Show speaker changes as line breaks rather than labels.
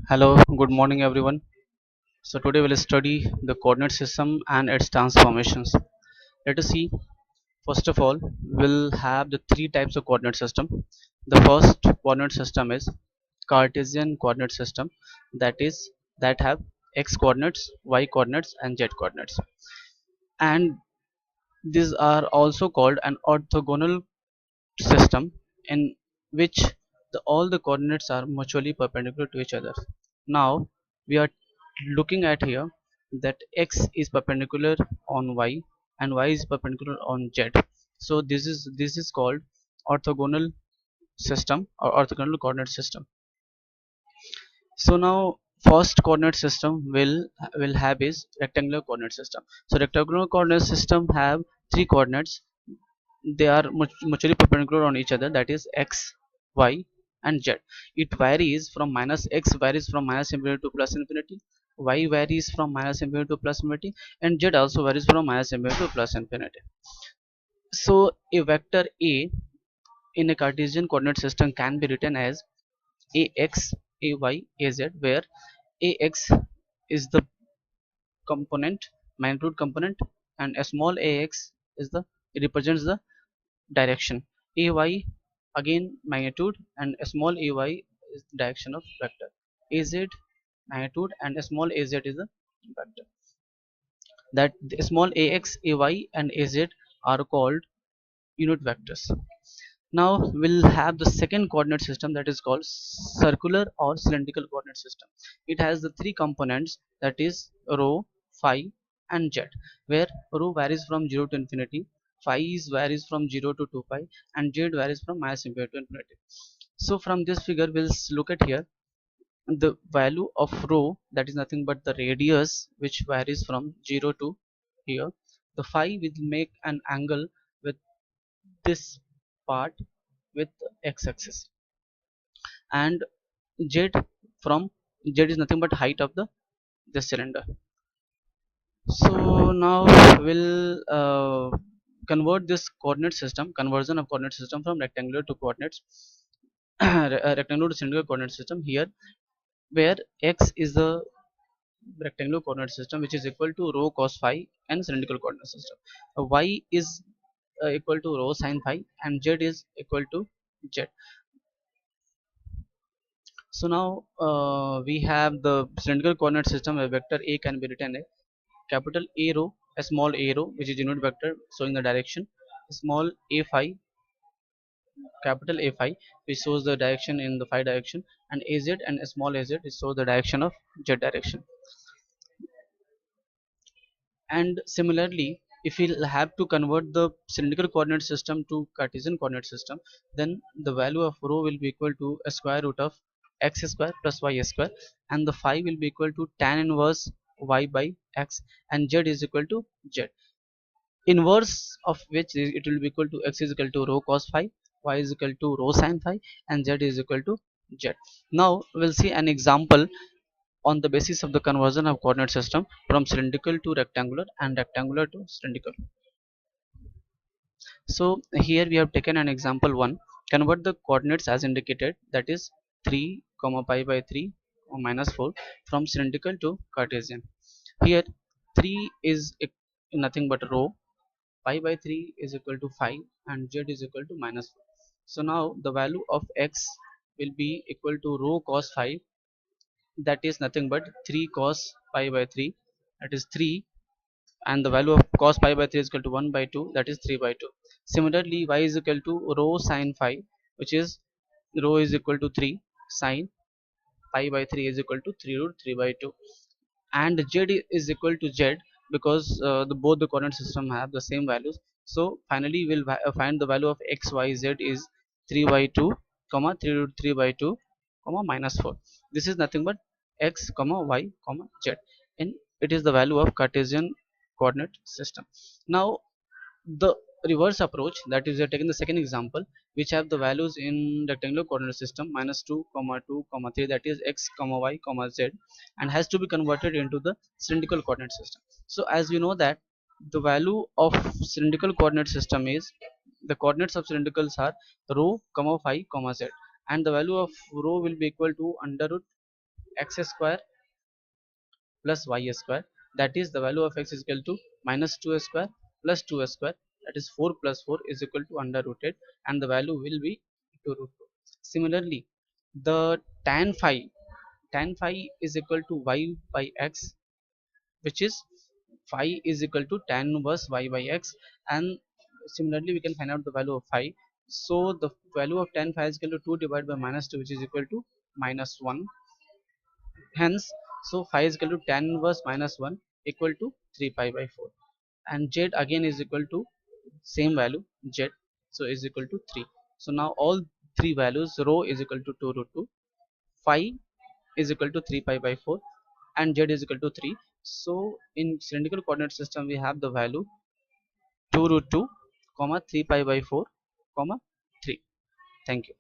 Hello, good morning everyone. So today we'll study the coordinate system and its transformations. Let us see. First of all, we'll have the three types of coordinate system. The first coordinate system is Cartesian coordinate system, that is that have x coordinates, y coordinates and z coordinates. And these are also called an orthogonal system in which all the coordinates are mutually perpendicular to each other. Now we are looking at here that x is perpendicular on y and y is perpendicular on z. So this is called orthogonal system or orthogonal coordinate system. So now first coordinate system will have is rectangular coordinate system. So rectangular coordinate system have three coordinates. They are mutually perpendicular on each other, that is x, y and z. It varies from minus x varies from minus infinity to plus infinity, y varies from minus infinity to plus infinity, and z also varies from minus infinity to plus infinity. So a vector a in a Cartesian coordinate system can be written as ax, ay, az, where ax is the component, magnitude component, and a small ax is the it represents the direction. Ay again magnitude, and a small ay is the direction of vector. Az magnitude and a small az is the vector. That the small ax, ay and az are called unit vectors. Now we'll have the second coordinate system, that is called circular or cylindrical coordinate system. It has the three components, that is rho, phi and z, where rho varies from 0 to infinity, phi is varies from 0 to 2 pi and z varies from minus infinity to infinity. So from this figure we'll look at here the value of rho, that is nothing but the radius which varies from 0 to here. The phi will make an angle with this part with x-axis, and z from z is nothing but height of the cylinder. So now we'll convert this coordinate system, conversion of coordinate system from rectangular to coordinates rectangular to cylindrical coordinate system here, where x is the rectangular coordinate system which is equal to rho cos phi, and cylindrical coordinate system y is equal to rho sin phi, and z is equal to z. So now we have the cylindrical coordinate system where vector a can be written as capital A rho, a small a rho which is unit vector showing the direction, small a phi, capital A phi which shows the direction in the phi direction, and az and a small az which shows the direction of z direction. And similarly, if we'll have to convert the cylindrical coordinate system to Cartesian coordinate system, then the value of rho will be equal to a square root of x square plus y square, and the phi will be equal to tan inverse y by x, and z is equal to z, inverse of which it will be equal to x is equal to rho cos phi, y is equal to rho sin phi, and z is equal to z. Now we'll see an example on the basis of the conversion of coordinate system from cylindrical to rectangular and rectangular to cylindrical. So here we have taken an example 1. Convert the coordinates as indicated, that is 3 comma pi by 3 or minus 4 from cylindrical to Cartesian. Here 3 is nothing but rho, pi by 3 is equal to 5 and z is equal to minus 4. So now the value of x will be equal to rho cos 5, that is nothing but 3 cos pi by 3, that is 3, and the value of cos pi by 3 is equal to 1 by 2, that is 3 by 2. Similarly, y is equal to rho sin phi, which is rho is equal to 3 sin pi by 3 is equal to 3 root 3 by 2, and z is equal to z because both the coordinate system have the same values. So finally we'll find the value of x y z is 3 by 2 comma 3 root 3 by 2 comma minus 4. This is nothing but x comma y comma z, and it is the value of Cartesian coordinate system. Now the reverse approach, that is we are taking the second example which have the values in rectangular coordinate system minus 2 comma 2 comma 3, that is x comma y comma z, and has to be converted into the cylindrical coordinate system. So as we know that the value of cylindrical coordinate system is, the coordinates of cylindricals are rho comma phi comma z, and the value of rho will be equal to under root x square plus y square, that is the value of x is equal to minus 2 square plus 2 square, that is 4 plus 4 is equal to under rooted, and the value will be 2 root 2. Similarly, the tan phi is equal to y by x, which is phi is equal to tan inverse y by x, and similarly we can find out the value of phi. So the value of tan phi is equal to 2 divided by minus 2, which is equal to minus 1. Hence, so phi is equal to tan inverse minus 1 equal to 3 pi by 4, and z again is equal to same value z, so is equal to 3. So now all three values, rho is equal to 2 root 2, phi is equal to 3 pi by 4, and z is equal to 3. So in cylindrical coordinate system we have the value 2 root 2 comma 3 pi by 4 comma 3. Thank you.